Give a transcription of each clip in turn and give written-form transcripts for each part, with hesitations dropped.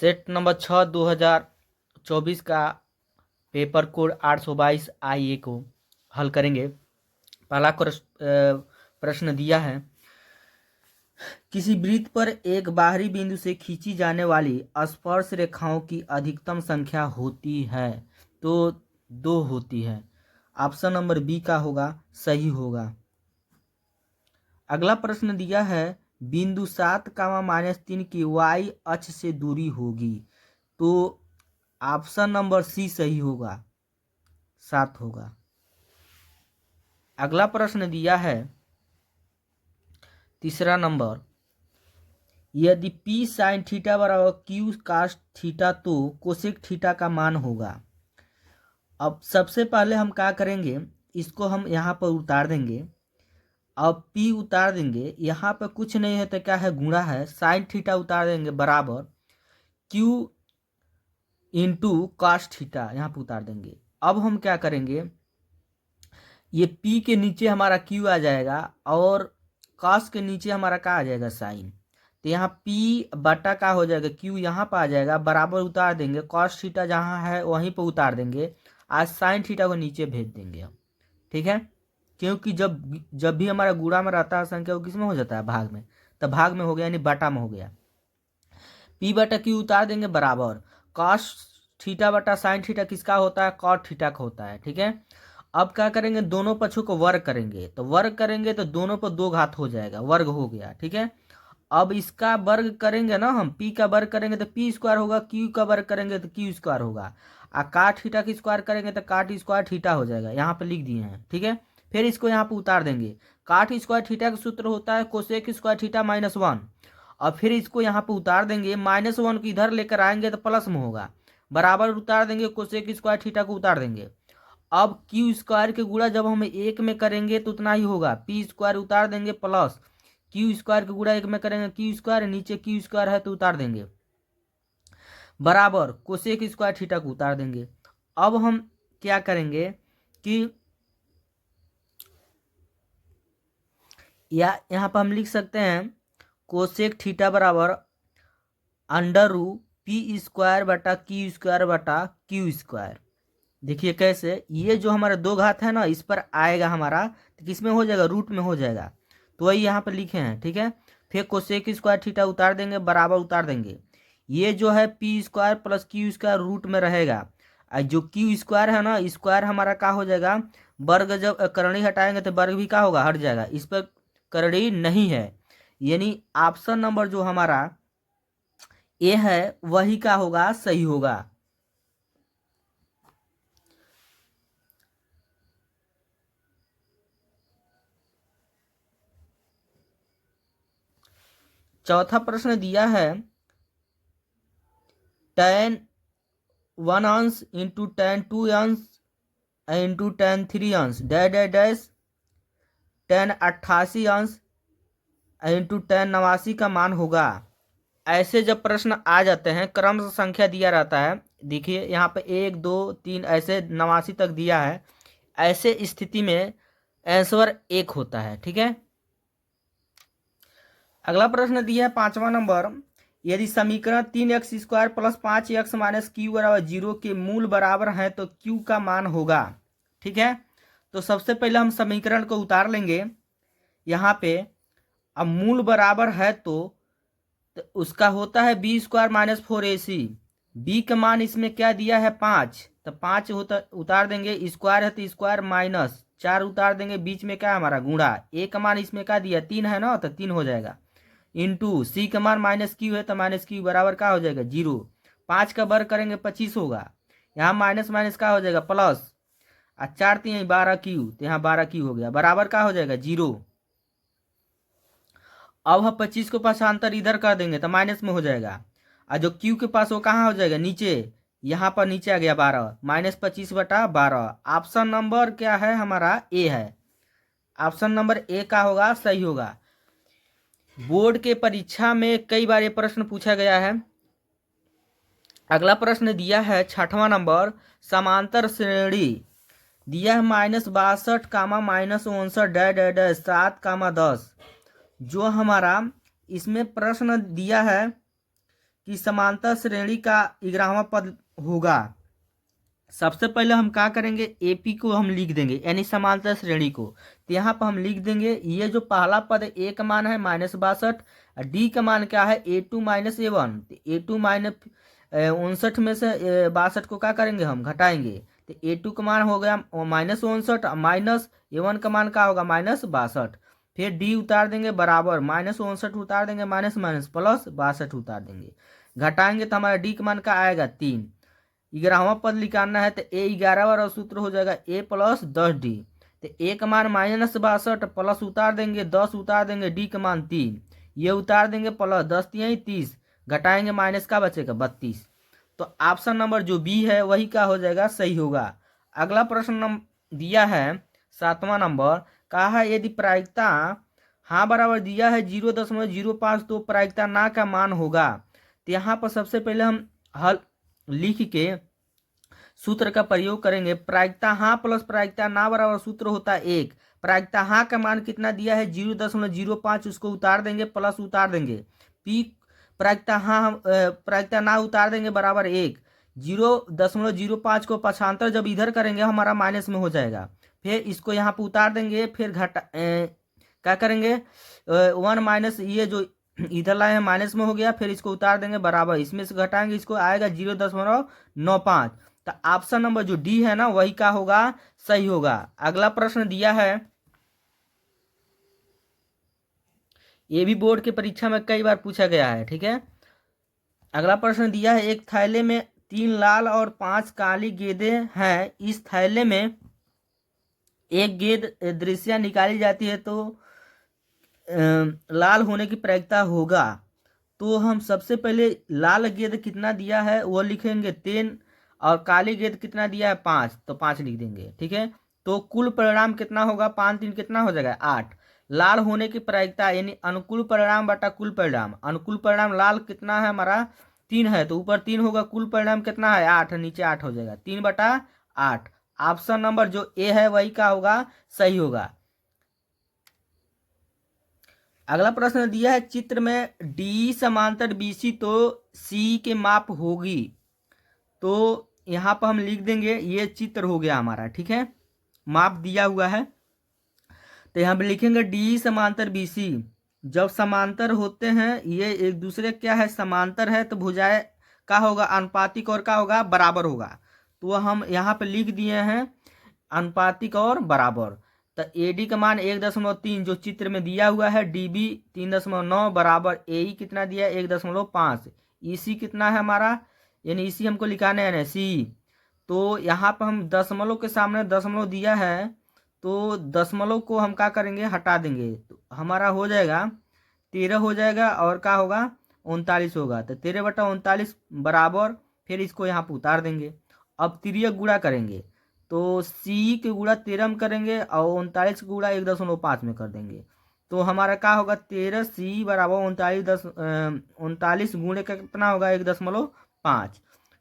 Set number 6 2024 का paper code 822 IA को हल करेंगे। पहला प्रश्न दिया है, किसी वृत्त पर एक बाहरी बिंदु से खींची जाने वाली स्पर्श रेखाओं की अधिकतम संख्या होती है, तो 2 होती है। ऑप्शन नंबर बी का होगा सही होगा। अगला प्रश्न दिया है, बिंदु 7, -3 की y अक्ष से दूरी होगी, तो ऑप्शन नंबर सी सही होगा, 7 होगा। अगला प्रश्न दिया है तीसरा नंबर, यदि p sin थीटा बराबर q cos थीटा तो कोसेक थीटा का मान होगा। अब सबसे पहले हम क्या करेंगे, इसको हम यहाँ पर उतार देंगे। अब p उतार देंगे, यहाँ पर कुछ नहीं है तो क्या है, गुणा है। साइन थीटा उतार देंगे बराबर q इंटू कॉस थीटा यहाँ पर उतार देंगे। अब हम क्या करेंगे, ये p के नीचे हमारा q आ जाएगा और कॉस के नीचे हमारा क्या आ जाएगा, साइन। तो यहाँ p बटा का हो जाएगा, q यहाँ पर आ जाएगा, बराबर उतार देंगे। कॉस थीटा जहाँ है वहीं पर उतार देंगे, आज साइन थीटा को नीचे भेज देंगे हम, ठीक है। क्योंकि जब भी हमारा गुणा में रहता है संख्या, वो किस में हो जाता है, भाग में। तो भाग में हो गया यानी बटा में हो गया। p बटा q उतार देंगे बराबर कॉस थीटा बटा साइन थीटा किसका होता है, कॉट थीटा का होता है, ठीक है। अब क्या करेंगे, दोनों पक्षों को वर्ग करेंगे। तो वर्ग करेंगे तो दोनों पर 2 घात हो जाएगा, वर्ग हो गया, ठीक है। अब इसका वर्ग करेंगे ना हम, p का वर्ग करेंगे तो p स्क्वायर होगा, q का वर्ग करेंगे तो q स्क्वायर होगा, और काट थीटा की स्क्वायर करेंगे तो काट स्क्वायर थीटा हो जाएगा। यहाँ पे लिख दिए हैं, ठीक है। फिर इसको यहाँ पे उतार देंगे। काट स्क्वायर थीटा का सूत्र होता है कोसेक स्क्वायर थीटा -1, और फिर इसको यहाँ पे उतार देंगे। -1 को इधर लेकर आएंगे तो प्लस में होगा, बराबर उतार देंगे, कोसेक स्क्वायर थीटा को उतार देंगे। अब क्यू स्क्वायर के गुणा जब हम 1 में करेंगे तो उतना ही होगा, पी स्क्वायर उतार देंगे प्लस क्यू स्क्वायर के गुणा 1 में करेंगे, क्यू स्क्वायर, नीचे क्यू स्क्वायर है तो उतार देंगे, बराबर कोसेक स्क्वायर थीटा को उतार देंगे। अब हम क्या करेंगे कि यहाँ पर हम लिख सकते हैं कोसेक थीटा बराबर √p स्क्वायर बटा क्यू स्क्वायर बटा क्यू स्क्वायर। देखिए कैसे, ये जो हमारा 2 घात है ना, इस पर आएगा हमारा, तो किस में हो जाएगा, रूट में हो जाएगा। तो वही यहाँ पर लिखे हैं, ठीक है। फिर कोसेक स्क्वायर थीटा उतार देंगे, बराबर उतार देंगे। ये जो है p square plus q square root में रहेगा, और जो क्यू स्क्वायर है ना, स्क्वायर हमारा क्या हो जाएगा, वर्ग जब करणी हटाएंगे तो वर्ग भी क्या होगा, हट जाएगा। इस पर करणी नहीं है, यानी ऑप्शन नंबर जो हमारा ए है वही का होगा, सही होगा। चौथा प्रश्न दिया है, tan 1 अंश इंटू tan 2 अंश इंटू tan 3 अंश डैश डैश डैश tan 88 अंश इंटू tan 89 का मान होगा। ऐसे जब प्रश्न आ जाते हैं, क्रम संख्या दिया रहता है, देखिए यहाँ पे 1 2 3 ऐसे 89 तक दिया है, ऐसे स्थिति में आंसर 1 होता है, ठीक है। अगला प्रश्न दिया है 5वां नंबर, यदि समीकरण 3x square plus 5x minus Q बराबर 0 के मूल बराबर हैं तो q का मान होगा, ठीक है। तो सबसे पहले हम समीकरण को उतार लेंगे यहाँ पे। अब मूल बराबर है तो उसका होता है b square minus 4ac। b का मान इसमें क्या दिया है, 5, तो 5 होता उतार देंगे, स्क्वायर है तो स्क्वायर माइनस 4 उतार देंगे, बीच में क्या हमारा गुणा। a का मान इसमें क्या दिया, 3 है ना, तो 3 हो जाएगा, इंटू सी का मान -q है तो -q बराबर क्या हो जाएगा, 0। 5 का वर्ग करेंगे 25 होगा, यहाँ माइनस माइनस क्या हो जाएगा, प्लस, और 4 3 12q, तो यहाँ 12q हो गया, बराबर क्या हो जाएगा, 0। अब हम 25 को पासांतर इधर कर देंगे तो माइनस में हो जाएगा, और जो q के पास वो कहाँ हो जाएगा, नीचे, यहाँ पर नीचे आ गया 12, -25 बटा 12। ऑप्शन नंबर क्या है हमारा, ए है। ऑप्शन नंबर ए का होगा, सही होगा। बोर्ड के परीक्षा में कई बार ये प्रश्न पूछा गया है। अगला प्रश्न दिया है 6वां नंबर, समांतर श्रेणी दिया है -62, -59 डैश डैश डैश 7, 10। जो हमारा इसमें प्रश्न दिया है कि समांतर श्रेणी का 11वां पद होगा। सबसे पहले हम क्या करेंगे, एपी को हम लिख देंगे यानी समांतर श्रेणी को। तो यहाँ पर हम लिख देंगे ये जो पहला पद है ए का मान है -62 और डी का मान क्या है A2 - A1। तो A2 -59 में से 62 को क्या करेंगे हम घटाएंगे। तो A2 का मान हो गया -59 माइनस A1 का मान क्या होगा -62। फिर डी उतार देंगे बराबर -59 उतार देंगे माइनस माइनस प्लस 62 उतार देंगे, घटाएंगे तो हमारा डी का मान का आएगा 3। 11वां पद निकालना है तो A11 वाला सूत्र हो जाएगा A + 10D। तो A का मान -62 प्लस उतार देंगे 10 उतार देंगे डी का मान 3, ये उतार देंगे प्लस 10 3 30, घटाएंगे माइनस का बचेगा 32। तो ऑप्शन नंबर जो बी है वही क्या हो जाएगा सही होगा। अगला प्रश्न दिया है 7वां नंबर, कहा है यदि प्रायिकता हाँ बराबर दिया है 0.05 तो प्रायिकता ना का मान होगा। तो यहाँ पर सबसे पहले हम हल लिख के सूत्र का प्रयोग करेंगे। प्रायिकता हाँ प्लस प्रायिकता ना बराबर सूत्र होता है 1। प्रायिकता हाँ का मान कितना दिया है 0.05, उसको उतार देंगे प्लस उतार देंगे पी प्रायिकता हाँ प्रायिकता ना उतार देंगे बराबर 1। 0.05 को पक्षांतर जब इधर करेंगे हमारा माइनस में हो जाएगा, फिर इसको यहाँ पे उतार देंगे, फिर क्या करेंगे 1 माइनस ये जो इधर लाए हैं माइनस में हो गया, फिर इसको उतार देंगे बराबर, इसमें से घटाएंगे इसको आएगा 0.95। तो ऑप्शन नंबर जो डी है ना वही का होगा सही होगा। अगला प्रश्न दिया है, ये भी बोर्ड के परीक्षा में कई बार पूछा गया है, ठीक है। अगला प्रश्न दिया है एक थैले में 3 लाल और 5 काली गेंदें हैं, इस थैले में एक गेंद दृश्य निकाली जाती है तो लाल होने की प्रायिकता होगा। तो हम सबसे पहले लाल गेंद कितना दिया है वो लिखेंगे 3 और काली गेंद कितना दिया है 5, तो 5 लिख देंगे, ठीक है। तो कुल परिणाम कितना होगा 5 3 कितना हो जाएगा 8। लाल होने की प्रायिकता यानी अनुकूल परिणाम बटा कुल परिणाम, अनुकूल परिणाम लाल कितना है हमारा 3 है तो ऊपर 3 होगा, कुल परिणाम कितना है 8, नीचे 8 हो जाएगा 3/8। ऑप्शन नंबर जो ए है वही का होगा सही होगा। अगला प्रश्न दिया है चित्र में डी समांतर बीसी तो सी के माप होगी। तो यहाँ पर हम लिख देंगे ये चित्र हो गया हमारा, ठीक है, माप दिया हुआ है। तो यहाँ पे लिखेंगे डी समांतर बीसी। जब समांतर होते हैं ये एक दूसरे क्या है समांतर है तो भुजाएं का होगा अनुपातिक और का होगा बराबर होगा। तो हम यहाँ पे लिख दिए हैं अनुपातिक और बराबर। तो AD का मान 1.3 जो चित्र में दिया हुआ है, DB 3.9 बराबर AE कितना दिया है 1.5, EC कितना है हमारा यानी EC हमको लिखाना है ना C। तो यहाँ पर हम दशमलव के सामने दशमलव दिया है तो दशमलव को हम क्या करेंगे हटा देंगे, तो हमारा हो जाएगा 13 हो जाएगा और क्या होगा 39 होगा। तो 13/39 बराबर, फिर इसको यहाँ पर उतार देंगे। अब तिर्यक गुणा करेंगे तो C के गुणा 13 में करेंगे और 39 के गुणा 1.5 में कर देंगे। तो हमारा क्या होगा 13C बराबर 39 गुणे का कितना होगा 1.5।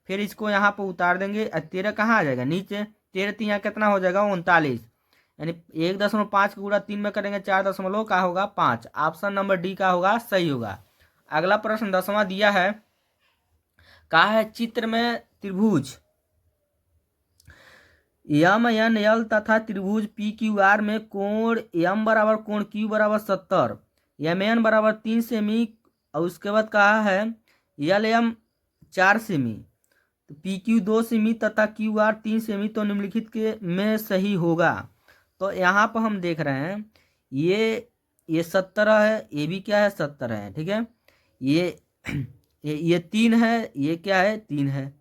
फिर इसको यहाँ पर उतार देंगे, 13 कहाँ आ जाएगा नीचे, 13 यहाँ कितना हो जाएगा 39, यानी 1.5 के गुणा 3 में करेंगे 4 का होगा 5। ऑप्शन नंबर डी का होगा सही होगा। अगला प्रश्न 10वां दिया है, कहा है चित्र में त्रिभुज MNL तथा त्रिभुज PQR में कोण M बराबर कोण Q बराबर 70, MN बराबर 3 सेमी और उसके बाद कहा है LM 4 सेमी, तो PQ 2 सेमी तथा QR 3 सेमी तो निम्नलिखित के में सही होगा। तो यहाँ पर हम देख रहे हैं ये 70 है, ये भी क्या है 70 है, ठीक है। ये 3 है, ये क्या है 3 है,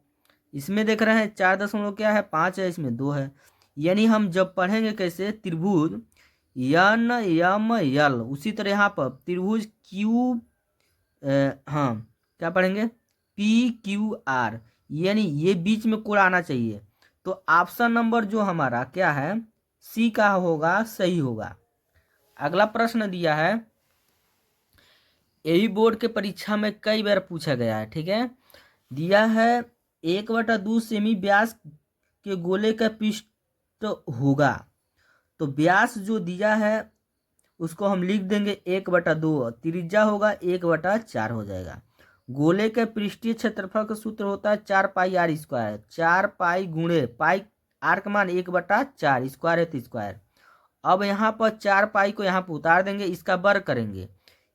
इसमें देख रहे हैं 4 क्या है 5 है, इसमें 2 है। यानी हम जब पढ़ेंगे कैसे त्रिभुज NML, उसी तरह यहाँ पर त्रिभुज हाँ क्या पढ़ेंगे PQR, यानी ये बीच में कोण आना चाहिए। तो ऑप्शन नंबर जो हमारा क्या है सी का होगा सही होगा। अगला प्रश्न दिया है, यही बोर्ड के परीक्षा में कई बार पूछा गया है, ठीक है। दिया है 1/2 सेमी व्यास के गोले का पृष्ठ होगा। तो व्यास जो दिया है उसको हम लिख देंगे 1/2, त्रिज्या होगा 1/4 हो जाएगा। गोले के पृष्ठीय क्षेत्रफल का सूत्र होता है 4 पाई r²। 4 पाई गुणे पाई आर का मान 1/4, स्क्वायर है तो स्क्वायर। अब यहाँ पर 4 पाई को यहाँ पर उतार देंगे, इसका वर्ग करेंगे।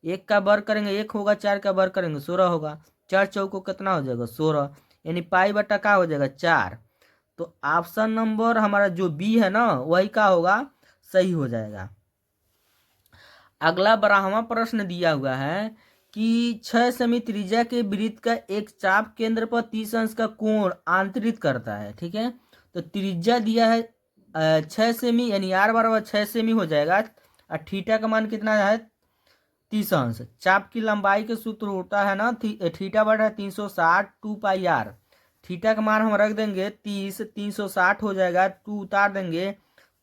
1 का वर्ग करेंगे 1 होगा, 4 का वर्ग करेंगे 16 होगा। 4 चौको कितना हो जाएगा 16, यानी पाई बटा का हो जाएगा 4। तो ऑप्शन नंबर हमारा जो बी है ना वही का होगा, सही हो जाएगा। अगला 12वां प्रश्न दिया हुआ है कि 6 सेमी त्रिज्या के वृत्त का एक चाप केंद्र पर 30 अंश का कोण आंतरित करता है। ठीक है, तो त्रिज्या दिया है 6 सेमी, यानी r बराबर 6 सेमी हो जाएगा। और थीटा का मान कितना है 30 अंश। चाप की लंबाई के सूत्र होता है ना थीटा बटा 360 2 पाई r। थीटा का मान हम रख देंगे 30, 360 हो जाएगा, 2 उतार देंगे,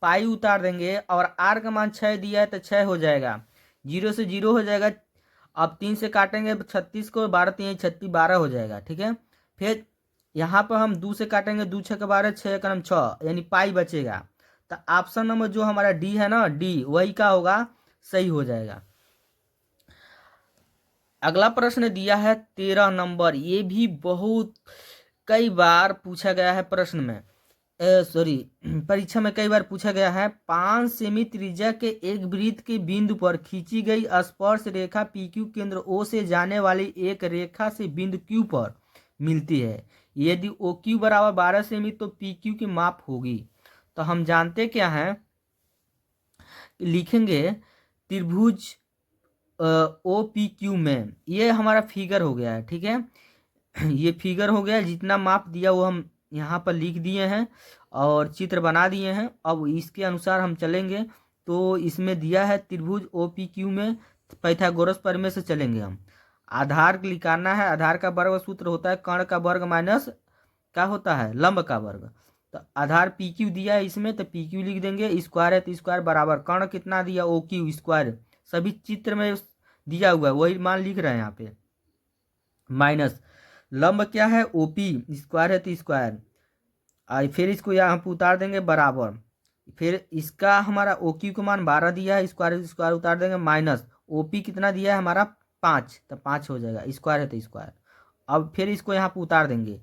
पाई उतार देंगे, और r का मान 6 दिया है तो 6 हो जाएगा, 0 से 0 हो जाएगा। अब 3 से काटेंगे 36 को, 12 3 36 12 हो जाएगा। ठीक है, फिर यहाँ पर हम 2 से काटेंगे, 2 6 का 12, 6 का 6, यानी पाई बचेगा। तो ऑप्शन नंबर जो हमारा डी है ना, डी वही का होगा, सही हो जाएगा। अगला प्रश्न दिया है 13 नंबर। ये भी बहुत कई बार पूछा गया है प्रश्न में, सॉरी परीक्षा में कई बार पूछा गया है। 5 सेमी त्रिज्या के एक वृत्त के बिंदु पर खींची गई स्पर्श रेखा PQ केंद्र O से जाने वाली एक रेखा से बिंदु Q पर मिलती है। यदि OQ बराबर 12 सेमी तो PQ की माप होगी। तो हम जानते क्या हैं, लिखेंगे त्रिभुज OPQ में, ये हमारा फिगर हो गया है। ठीक है, ये फिगर हो गया, जितना माप दिया वो हम यहाँ पर लिख दिए हैं और चित्र बना दिए हैं। अब इसके अनुसार हम चलेंगे। तो इसमें दिया है त्रिभुज OPQ में पाइथागोरस प्रमेय से चलेंगे हम। आधार निकालना है, आधार का वर्ग सूत्र होता है कर्ण का वर्ग माइनस क्या होता है लंब का वर्ग। तो आधार PQ दिया है इसमें, तो PQ लिख देंगे, स्क्वायर है तो स्क्वायर बराबर कर्ण कितना दिया OQ स्क्वायर, सभी चित्र में दिया हुआ है वही मान लिख रहे हैं यहाँ पे, माइनस लंब क्या है OP स्क्वायर है तो स्क्वायर, फिर इसको यहाँ पर उतार देंगे बराबर, फिर इसका हमारा OQ का मान 12 दिया है, स्क्वायर स्क्वायर उतार देंगे, माइनस OP कितना दिया है हमारा 5, तो 5 हो जाएगा, स्क्वायर है तो स्क्वायर। अब फिर इसको यहाँ पर उतार देंगे,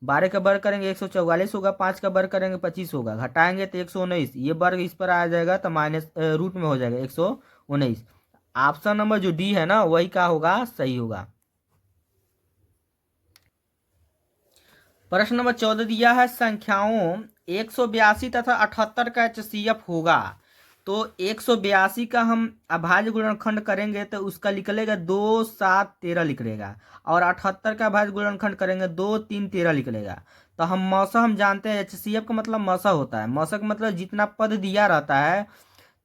12 का वर्ग करेंगे 144 होगा, 5 का वर्ग करेंगे 25 होगा, घटाएंगे तो 119, ये वर्ग इस पर आ जाएगा तो माइनस रूट में हो जाएगा 119। ऑप्शन नंबर जो डी है ना वही का होगा, सही होगा। प्रश्न नंबर 14 दिया है संख्याओं 182 तथा 78 का HCF होगा। तो 182 का हम अभाज्य गुणनखंड करेंगे तो उसका निकलेगा 2 7 13 निकलेगा, और 78 का अभाज्य गुणनखंड करेंगे 2 3 13 निकलेगा। तो हम मौसा हम जानते हैं HCF का मतलब मौसा होता है, मौसा का मतलब जितना पद दिया रहता है,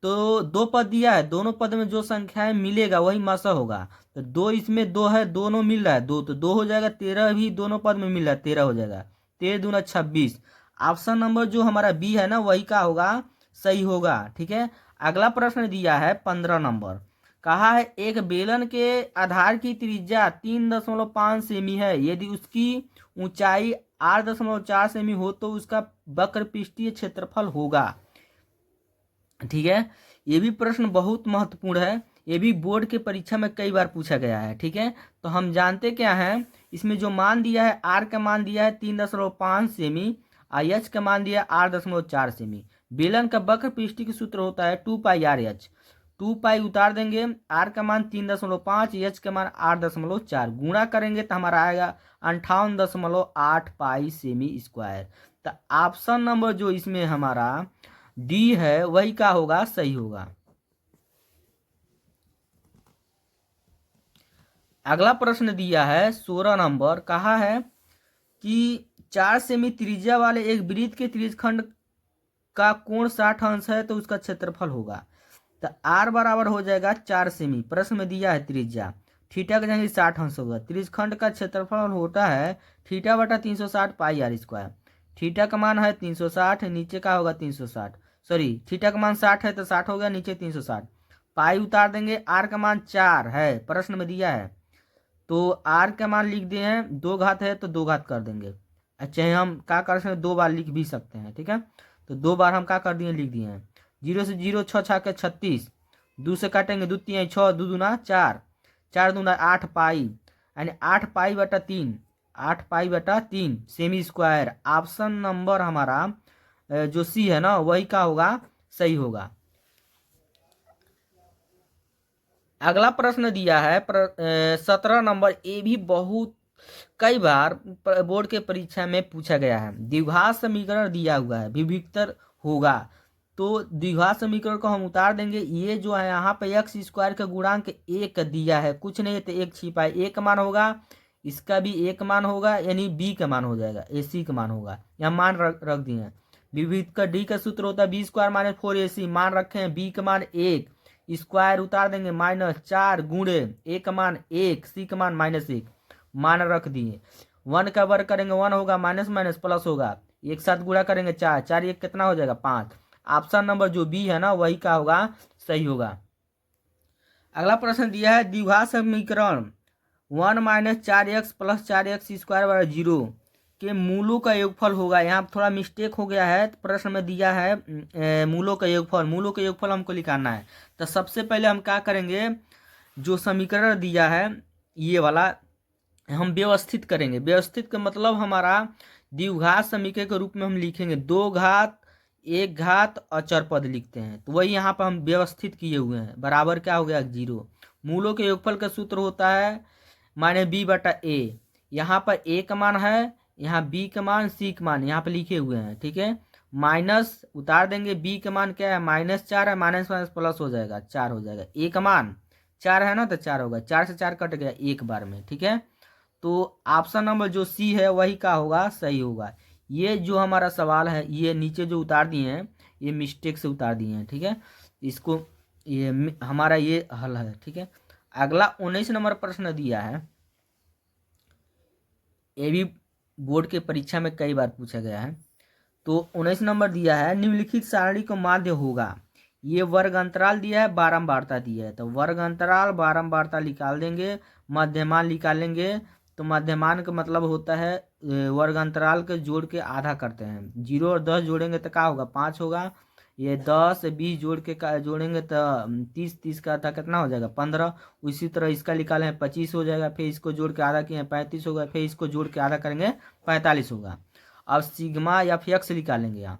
तो 2 पद दिया है, दोनों पद में जो संख्याएं मिलेगा वही मौसा होगा। तो 2 इसमें 2 है, दोनों मिल रहा है 2, तो 2 हो जाएगा, 13 भी दोनों पद में मिल रहा है 13 हो जाएगा, 13 दूना 26। ऑप्शन नंबर जो हमारा बी है ना वही का होगा, सही होगा। ठीक है, अगला प्रश्न दिया है 15 नंबर। कहा है एक बेलन के आधार की त्रिज्या 3.5 सेमी है, यदि उसकी ऊंचाई 8.4 सेमी हो तो उसका वक्र पृष्ठीय क्षेत्रफल होगा। ठीक है, ये भी प्रश्न बहुत महत्वपूर्ण है, ये भी बोर्ड के परीक्षा में कई बार पूछा गया है। ठीक है, तो हम जानते क्या हैं, इसमें जो मान दिया है R का मान दिया है 3.5 सेमी, H का मान दिया है 8.4 सेमी। बेलन का वक्र पृष्ठीय का सूत्र होता है 2 पाई R H। 2 पाई उतार देंगे, R का मान 3.5, H का मान 8.4, गुणा करेंगे तो हमारा आएगा 58.8 पाई सेमी स्क्वायर। तो ऑप्शन नंबर जो इसमें हमारा डी है वही का होगा, सही होगा। अगला प्रश्न दिया है 16 नंबर। कहा है कि 4 सेमी त्रिज्या वाले एक वृत्त के त्रिज्यखंड का कोण 60 अंश है तो उसका क्षेत्रफल होगा। तो R बराबर हो जाएगा 4 सेमी, प्रश्न में दिया है त्रिज्या, थीटा का जगह 60 अंश होगा, त्रिज्यखंड का क्षेत्रफल होता है थीटा बटा 360 पाई R स्क्वायर। थीटा का मान है 360, नीचे का होगा 360, सॉरी थीटा का मान 60 है तो 60 हो गया, नीचे 360, पाई उतार देंगे, R का मान 4 है प्रश्न में दिया है, तो R का मान लिख दिए हैं, 2 घात है तो 2 घात कर देंगे। अच्छा हम क्या कर सकते हैं, 2 बार लिख भी सकते हैं। ठीक है, तो 2 बार हम क्या कर दिए, लिख दिए हैं, 0 से 0 6 6 के 36, 2 से काटेंगे 2 3 6, 2 दूना 4, 4 दूना 8 पाई, यानी 8 पाई/3, 8 पाई/3 सेमी स्क्वायर। ऑप्शन नंबर हमारा जो सी है ना वही का होगा, सही होगा। अगला प्रश्न दिया है 17 नंबर। ये भी बहुत कई बार बोर्ड के परीक्षा में पूछा गया है। द्विघात समीकरण दिया हुआ है, विविक्तर होगा। तो द्विघात समीकरण को हम उतार देंगे। ये जो है यहाँ पे एक्स स्क्वायर का गुणांक 1 दिया है, कुछ नहीं है तो 1 छिपा है, 1 मान होगा, इसका भी 1 मान होगा, यानी बी का मान हो जाएगा, ए सी का मान होगा। यहाँ मान रख दिए हैं। विविध का डी का सूत्र होता है बी स्क्वायर माइनस 4ac, मान रखे हैं बी का मान 1, स्क्वायर उतार देंगे -4 गुणे ए का मान 1, सी का मान -1, मान रख दिए। 1 का वर्ग करेंगे 1 होगा, माइनस माइनस प्लस होगा, एक साथ गुणा करेंगे 4, 4 1 कितना हो जाएगा 5। ऑप्शन नंबर जो बी है ना वही का होगा, सही होगा। अगला प्रश्न दिया है द्विघात समीकरण 1 - 4x + 4x² 0 के मूलों का योगफल होगा। यहाँ थोड़ा मिस्टेक हो गया है, प्रश्न में दिया है मूलों का योगफल, मूलों का योगफल हमको निकालना है। तो सबसे पहले हम क्या करेंगे, जो समीकरण दिया है ये वाला हम व्यवस्थित करेंगे। व्यवस्थित का मतलब हमारा द्विघात समीकरण के रूप में हम लिखेंगे 2 घात 1 घात और चरपद लिखते हैं, तो वही यहाँ पर हम व्यवस्थित किए हुए हैं। बराबर क्या हो गया 0। मूलों के योगफल का सूत्र होता है -b/a। यहाँ पर a का मान है, यहाँ b का मान, c का मान यहाँ पे लिखे हुए हैं, ठीक है। माइनस उतार देंगे, b का मान क्या है -4 है, माइनस माइनस प्लस हो जाएगा 4 हो जाएगा। a का मान 4 है ना तो 4 होगा, 4 से 4 कट गया एक बार में, ठीक है। तो ऑप्शन नंबर जो सी है वही का होगा, सही होगा। ये जो हमारा सवाल है ये नीचे जो उतार दिए हैं ये मिस्टेक से उतार दिए हैं, ठीक है। इसको ये हमारा ये हल है, ठीक है। अगला 19 नंबर प्रश्न दिया है, ये भी बोर्ड के परीक्षा में कई बार पूछा गया है। तो 19 नंबर दिया है निम्नलिखित सारणी को माध्य होगा। ये वर्ग अंतराल दिया है, बारंबारता दिया है, तो वर्ग अंतराल बारंबारता निकाल देंगे, मध्यमान निकालेंगे। तो मध्यमान का मतलब होता है वर्ग अंतराल के जोड़ के आधा करते हैं। 0 और 10 जोड़ेंगे तो क्या होगा 5 होगा। ये 10 20 जोड़ के जोड़ेंगे तो 30, 30 का आधा कितना हो जाएगा 15। उसी तरह इसका निकाले हैं 25 हो जाएगा, फिर इसको जोड़ के आधा किए हैं 35 होगा, फिर इसको जोड़ के आधा करेंगे 45 होगा। अब सिग्मा या फिक्स निकालेंगे यहाँ,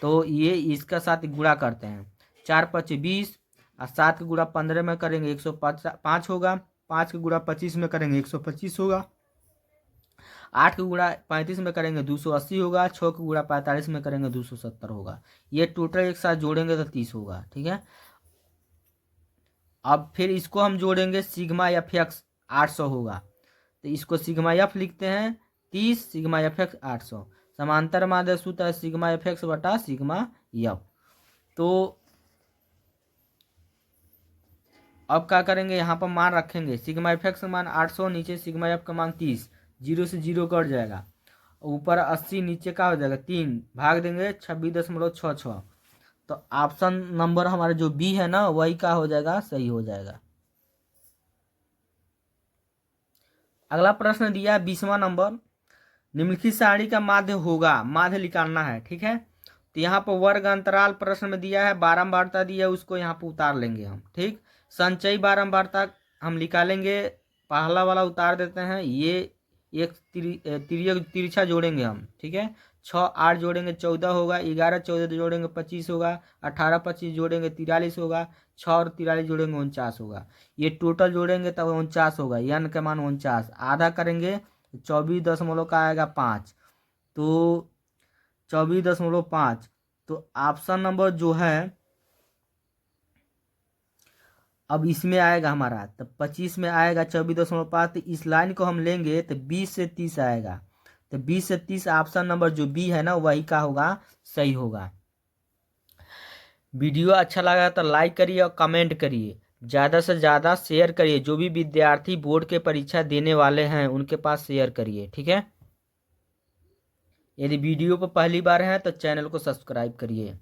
तो ये इसका साथ गुणा करते हैं, 4 5 20 और 7 का गुणा 15 में करेंगे 105 होगा, 5 का गुणा 25 में करेंगे 125 होगा, 8 का गुणा 35 में करेंगे 280 होगा, 6 का गुणा 45 में करेंगे 270 होगा। ये टोटल एक साथ जोड़ेंगे तो 30 होगा, ठीक है। अब फिर इसको हम जोड़ेंगे सिग्मा एफ एक्स 800 होगा, तो इसको सिग्मा एफ लिखते हैं 30, सिग्मा एफ एक्स 800। समांतर माध्य सूत्र है सिग्मा एफ एक्स बटा सिग्मा एफ। तो अब क्या करेंगे, यहाँ पर मान रखेंगे, सिग्मा एफ एक्स का मान 800, नीचे सिग्मा एफ का मान 30, 0 से 0 कट जाएगा, ऊपर 80, नीचे का हो जाएगा 3, भाग देंगे 26.66। तो ऑप्शन नंबर हमारा जो बी है ना वही का हो जाएगा, सही हो जाएगा। अगला प्रश्न दिया है 20वां नंबर, निम्नलिखित सारणी का माध्य होगा, माध्य निकालना है, ठीक है। तो यहाँ पर वर्ग अंतराल प्रश्न में दिया है, बारंबारता दिया है, उसको यहाँ पर उतार लेंगे हम, ठीक। संचयी बारंबारता हम निकालेंगे, पहला वाला उतार देते हैं, ये एक तिरछा जोड़ेंगे हम, ठीक है। 6 8 जोड़ेंगे 14 होगा, 11 14 जोड़ेंगे 25 होगा, 18 25 जोड़ेंगे 43 होगा, 6 और 43 जोड़ेंगे 49 होगा। ये टोटल जोड़ेंगे तब 49 होगा, n का मान 49, आधा करेंगे 24 का आएगा 5, तो 24.5। तो ऑप्शन नंबर जो है अब इसमें आएगा हमारा, तो 25 में आएगा 24.5, तो इस लाइन को हम लेंगे तो 20 से 30 आएगा, तो 20 से 30 ऑप्शन नंबर जो बी है ना वही का होगा, सही होगा। वीडियो अच्छा लगा तो लाइक करिए और कमेंट करिए, ज़्यादा से ज़्यादा शेयर करिए, जो भी विद्यार्थी बोर्ड के परीक्षा देने वाले हैं उनके पास शेयर करिए, ठीक है। यदि वीडियो पर पहली बार है तो चैनल को सब्सक्राइब करिए।